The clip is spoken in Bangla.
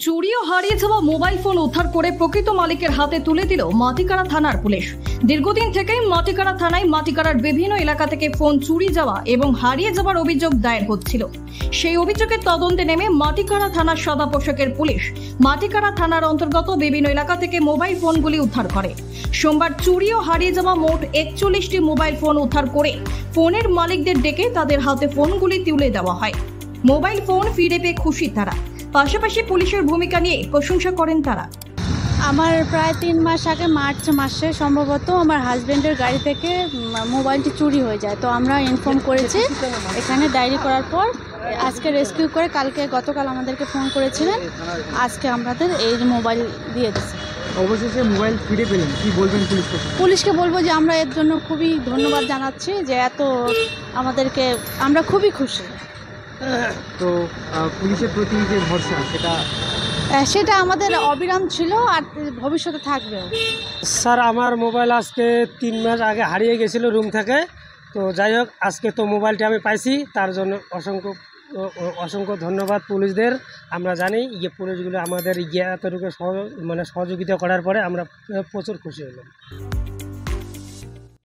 চুরি ও হারিয়ে যাওয়া মোবাইল ফোন উদ্ধার করে প্রকৃত মালিকের হাতে তুলে দিল মাটিকাড়া থানার পুলিশ। দীর্ঘদিন থেকেই মাটিকাড়া থানায় মাটিকাড়ার বিভিন্ন এলাকা থেকে ফোন চুরি যাওয়া এবং হারিয়ে যাওয়ার অভিযোগ দায়ের হচ্ছিল। সেই অভিযোগের তদন্তে নেমে মাটিকাড়া থানার সাদা পোশাকের পুলিশ মাটিকাড়া থানার অন্তর্গত বিভিন্ন এলাকা থেকে মোবাইল ফোনগুলি উদ্ধার করে। সোমবার চুরি ও হারিয়ে যাওয়া মোট 41টি মোবাইল ফোন উদ্ধার করে ফোনের মালিকদের ডেকে তাদের হাতে ফোনগুলি তুলে দেওয়া হয়। মোবাইল ফোন ফিরে পেয়ে খুশি তারা। পাশাপাশি পুলিশের ভূমিকা নিয়ে প্রশংসা করেন তারা। আমার প্রায় 3 মাস আগে মার্চ মাসে সম্ভবত আমার হাজবেন্ডের গাড়ি থেকে মোবাইলটি চুরি হয়ে যায়। তো আমরা ইনফর্ম করেছি, এখানে ডায়েরি করার পর আজকে রেস্কিউ করে গতকাল আমাদেরকে ফোন করেছিলেন, আজকে আমাদের এই মোবাইল দিয়ে দিচ্ছে। অবশেষে মোবাইল ফিরে পেলেন, কি বলবেন পুলিশকে? বলবো যে আমরা এর জন্য খুবই ধন্যবাদ জানাচ্ছি, যে এত আমাদেরকে, আমরা খুবই খুশি। তো পুলিশের প্রতি যে ভরসা সেটা আমাদের অবিরাম ছিল আর ভবিষ্যতে থাকবেও। স্যার, আমার মোবাইল আজকে 3 মাস আগে হারিয়ে গেছিলো রুম থেকে। তো যাই হোক, আজকে তো মোবাইলটি আমি পাইছি, তার জন্য অসংখ্য ধন্যবাদ পুলিশদের। আমরা জানি পুলিশগুলো আমাদের এতটুকু সহযোগিতা করার পরে আমরা প্রচুর খুশি হলাম।